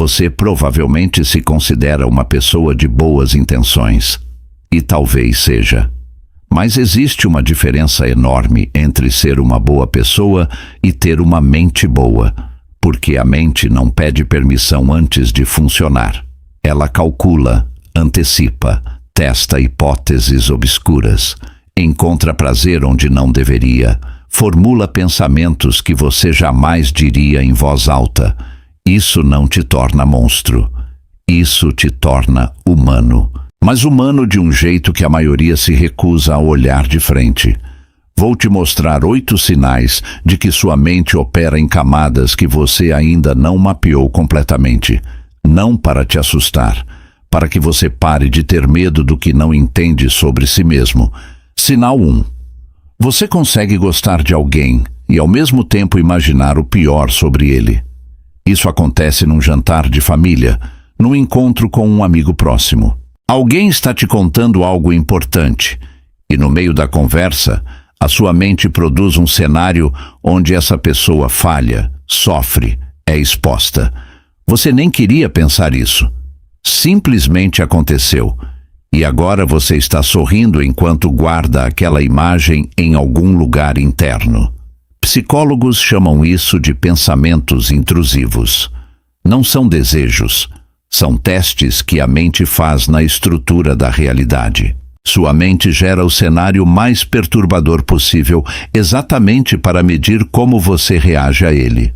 Você provavelmente se considera uma pessoa de boas intenções. E talvez seja. Mas existe uma diferença enorme entre ser uma boa pessoa e ter uma mente boa, porque a mente não pede permissão antes de funcionar. Ela calcula, antecipa, testa hipóteses obscuras, encontra prazer onde não deveria, formula pensamentos que você jamais diria em voz alta. Isso não te torna monstro. Isso te torna humano. Mas humano de um jeito que a maioria se recusa a olhar de frente. Vou te mostrar 8 sinais de que sua mente opera em camadas que você ainda não mapeou completamente. Não para te assustar, para que você pare de ter medo do que não entende sobre si mesmo. Sinal 1. Você consegue gostar de alguém e ao mesmo tempo imaginar o pior sobre ele. Isso acontece num jantar de família, num encontro com um amigo próximo. Alguém está te contando algo importante e no meio da conversa, a sua mente produz um cenário onde essa pessoa falha, sofre, é exposta. Você nem queria pensar isso. Simplesmente aconteceu. E agora você está sorrindo enquanto guarda aquela imagem em algum lugar interno. Psicólogos chamam isso de pensamentos intrusivos. Não são desejos. São testes que a mente faz na estrutura da realidade. Sua mente gera o cenário mais perturbador possível exatamente para medir como você reage a ele.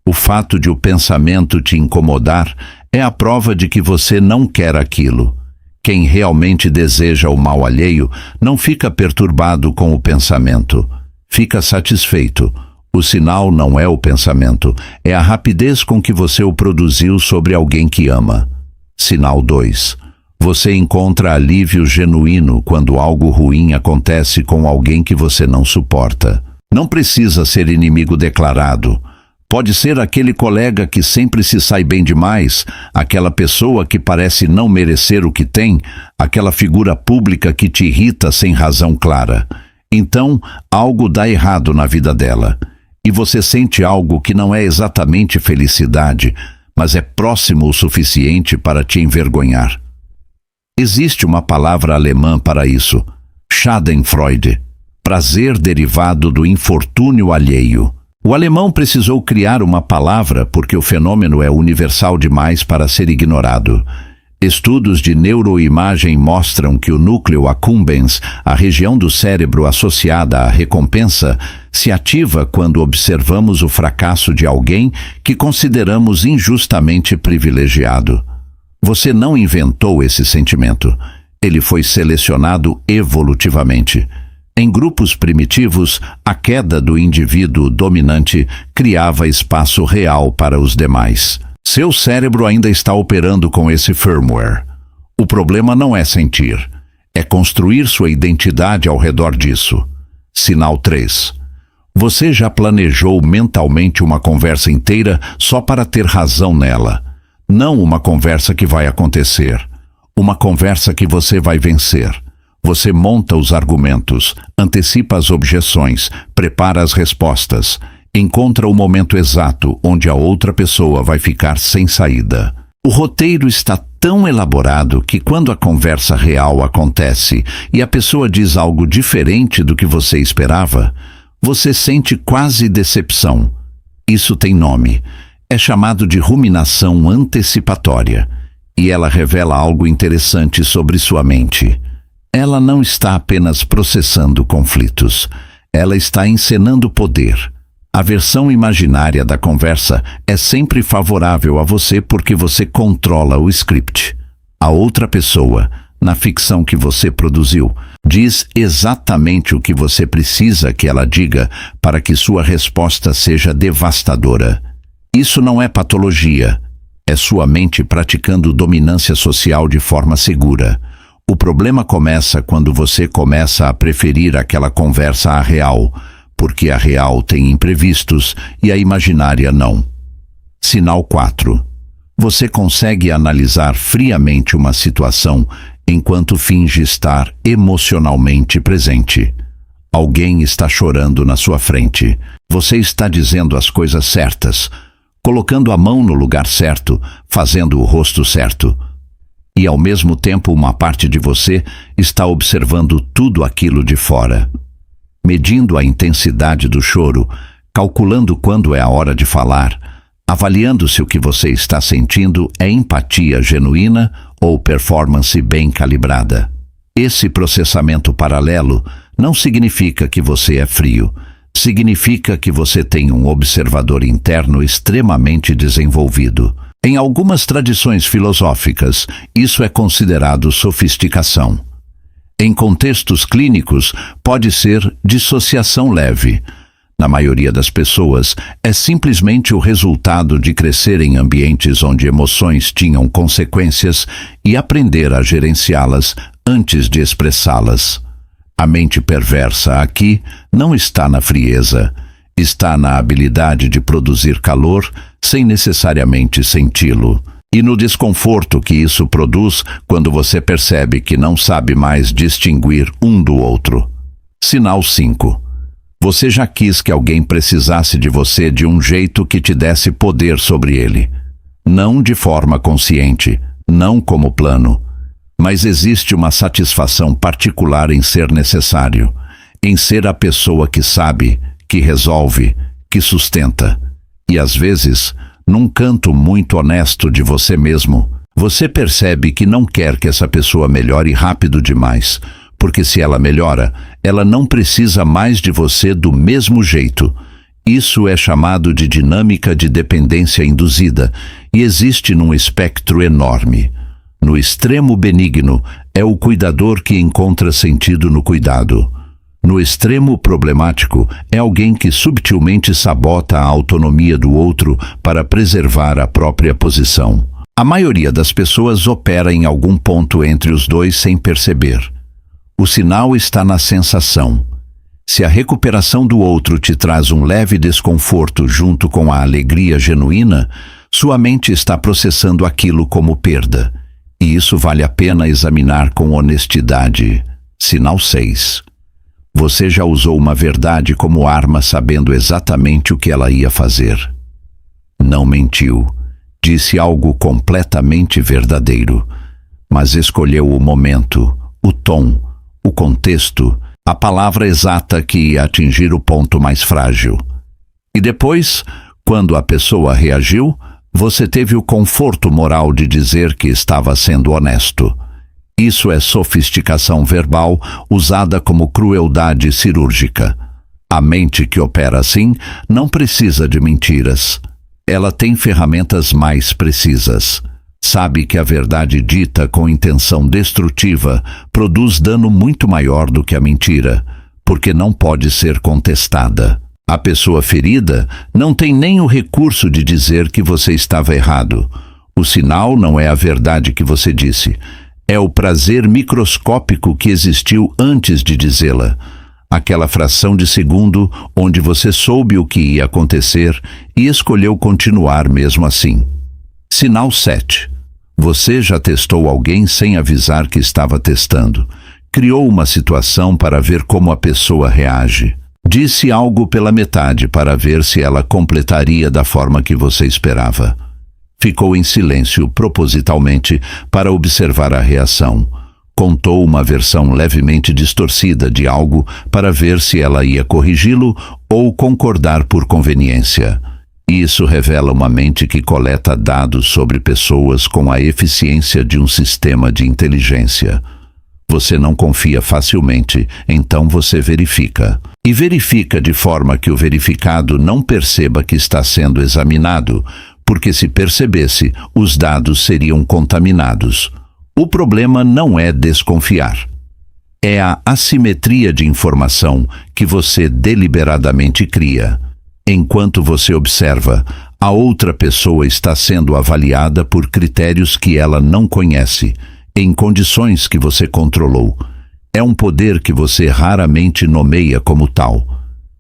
O fato de o pensamento te incomodar é a prova de que você não quer aquilo. Quem realmente deseja o mal alheio não fica perturbado com o pensamento. Fica satisfeito. O sinal não é o pensamento, é a rapidez com que você o produziu sobre alguém que ama. Sinal 2. Você encontra alívio genuíno quando algo ruim acontece com alguém que você não suporta. Não precisa ser inimigo declarado. Pode ser aquele colega que sempre se sai bem demais, aquela pessoa que parece não merecer o que tem, aquela figura pública que te irrita sem razão clara. Então, algo dá errado na vida dela. E você sente algo que não é exatamente felicidade, mas é próximo o suficiente para te envergonhar. Existe uma palavra alemã para isso, Schadenfreude, prazer derivado do infortúnio alheio. O alemão precisou criar uma palavra porque o fenômeno é universal demais para ser ignorado. Estudos de neuroimagem mostram que o núcleo accumbens, a região do cérebro associada à recompensa, se ativa quando observamos o fracasso de alguém que consideramos injustamente privilegiado. Você não inventou esse sentimento. Ele foi selecionado evolutivamente. Em grupos primitivos, a queda do indivíduo dominante criava espaço real para os demais. Seu cérebro ainda está operando com esse firmware. O problema não é sentir, é construir sua identidade ao redor disso. Sinal 3. Você já planejou mentalmente uma conversa inteira só para ter razão nela. Não uma conversa que vai acontecer. Uma conversa que você vai vencer. Você monta os argumentos, antecipa as objeções, prepara as respostas. Encontra o momento exato onde a outra pessoa vai ficar sem saída. O roteiro está tão elaborado que quando a conversa real acontece e a pessoa diz algo diferente do que você esperava, você sente quase decepção. Isso tem nome. É chamado de ruminação antecipatória. E ela revela algo interessante sobre sua mente. Ela não está apenas processando conflitos. Ela está encenando poder. A versão imaginária da conversa é sempre favorável a você porque você controla o script. A outra pessoa, na ficção que você produziu, diz exatamente o que você precisa que ela diga para que sua resposta seja devastadora. Isso não é patologia. É sua mente praticando dominância social de forma segura. O problema começa quando você começa a preferir aquela conversa à real, porque a real tem imprevistos e a imaginária não. Sinal 4. Você consegue analisar friamente uma situação enquanto finge estar emocionalmente presente. Alguém está chorando na sua frente. Você está dizendo as coisas certas. colocando a mão no lugar certo, fazendo o rosto certo. E ao mesmo tempo uma parte de você está observando tudo aquilo de fora, medindo a intensidade do choro, calculando quando é a hora de falar, avaliando se o que você está sentindo é empatia genuína ou performance bem calibrada. Esse processamento paralelo não significa que você é frio, significa que você tem um observador interno extremamente desenvolvido. Em algumas tradições filosóficas, isso é considerado sofisticação. Em contextos clínicos, pode ser dissociação leve. Na maioria das pessoas, é simplesmente o resultado de crescer em ambientes onde emoções tinham consequências e aprender a gerenciá-las antes de expressá-las. A mente perversa aqui não está na frieza, está na habilidade de produzir calor sem necessariamente senti-lo, e no desconforto que isso produz quando você percebe que não sabe mais distinguir um do outro. Sinal 5. Você já quis que alguém precisasse de você de um jeito que te desse poder sobre ele. Não de forma consciente, não como plano. Mas existe uma satisfação particular em ser necessário, em ser a pessoa que sabe, que resolve, que sustenta. E às vezes, num canto muito honesto de você mesmo, você percebe que não quer que essa pessoa melhore rápido demais, porque se ela melhora, ela não precisa mais de você do mesmo jeito. Isso é chamado de dinâmica de dependência induzida e existe num espectro enorme. No extremo benigno, é o cuidador que encontra sentido no cuidado. No extremo problemático, é alguém que subtilmente sabota a autonomia do outro para preservar a própria posição. A maioria das pessoas opera em algum ponto entre os dois sem perceber. O sinal está na sensação. Se a recuperação do outro te traz um leve desconforto junto com a alegria genuína, sua mente está processando aquilo como perda. E isso vale a pena examinar com honestidade. Sinal 6. Você já usou uma verdade como arma sabendo exatamente o que ela ia fazer. Não mentiu. Disse algo completamente verdadeiro. Mas escolheu o momento, o tom, o contexto, a palavra exata que ia atingir o ponto mais frágil. E depois, quando a pessoa reagiu, você teve o conforto moral de dizer que estava sendo honesto. Isso é sofisticação verbal usada como crueldade cirúrgica. A mente que opera assim não precisa de mentiras. Ela tem ferramentas mais precisas. Sabe que a verdade dita com intenção destrutiva produz dano muito maior do que a mentira, porque não pode ser contestada. A pessoa ferida não tem nem o recurso de dizer que você estava errado. O sinal não é a verdade que você disse. É o prazer microscópico que existiu antes de dizê-la. Aquela fração de segundo onde você soube o que ia acontecer e escolheu continuar mesmo assim. Sinal 7. Você já testou alguém sem avisar que estava testando. Criou uma situação para ver como a pessoa reage. Disse algo pela metade para ver se ela completaria da forma que você esperava. Ficou em silêncio propositalmente para observar a reação. Contou uma versão levemente distorcida de algo para ver se ela ia corrigi-lo ou concordar por conveniência. Isso revela uma mente que coleta dados sobre pessoas com a eficiência de um sistema de inteligência. Você não confia facilmente, então você verifica. E verifica de forma que o verificado não perceba que está sendo examinado, porque se percebesse, os dados seriam contaminados. O problema não é desconfiar. É a assimetria de informação que você deliberadamente cria. Enquanto você observa, a outra pessoa está sendo avaliada por critérios que ela não conhece, em condições que você controlou. É um poder que você raramente nomeia como tal.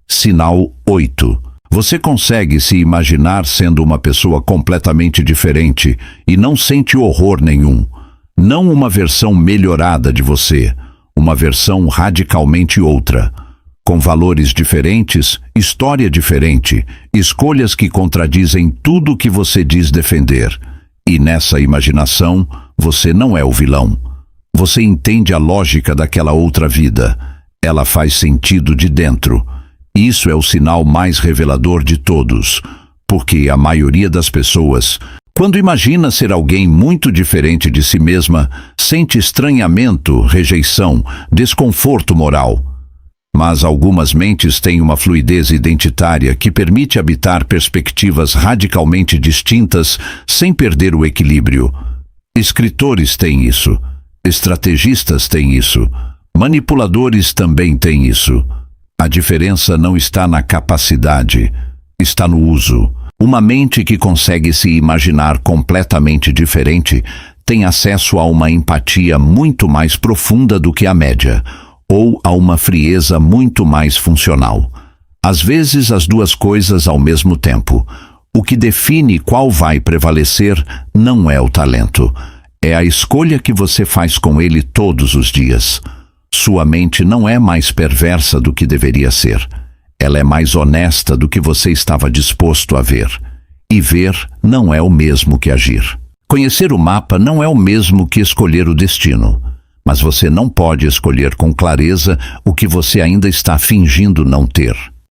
Sinal 8. Você consegue se imaginar sendo uma pessoa completamente diferente e não sente horror nenhum. Não uma versão melhorada de você, uma versão radicalmente outra. com valores diferentes, história diferente, escolhas que contradizem tudo o que você diz defender. E nessa imaginação, você não é o vilão. Você entende a lógica daquela outra vida. Ela faz sentido de dentro. Isso é o sinal mais revelador de todos, porque a maioria das pessoas, quando imagina ser alguém muito diferente de si mesma, sente estranhamento, rejeição, desconforto moral. Mas algumas mentes têm uma fluidez identitária que permite habitar perspectivas radicalmente distintas sem perder o equilíbrio. Escritores têm isso, estrategistas têm isso, manipuladores também têm isso. A diferença não está na capacidade, está no uso. Uma mente que consegue se imaginar completamente diferente tem acesso a uma empatia muito mais profunda do que a média, ou a uma frieza muito mais funcional. Às vezes as duas coisas ao mesmo tempo. O que define qual vai prevalecer não é o talento, é a escolha que você faz com ele todos os dias. Sua mente não é mais perversa do que deveria ser. Ela é mais honesta do que você estava disposto a ver. E ver não é o mesmo que agir. Conhecer o mapa não é o mesmo que escolher o destino. Mas você não pode escolher com clareza o que você ainda está fingindo não ter.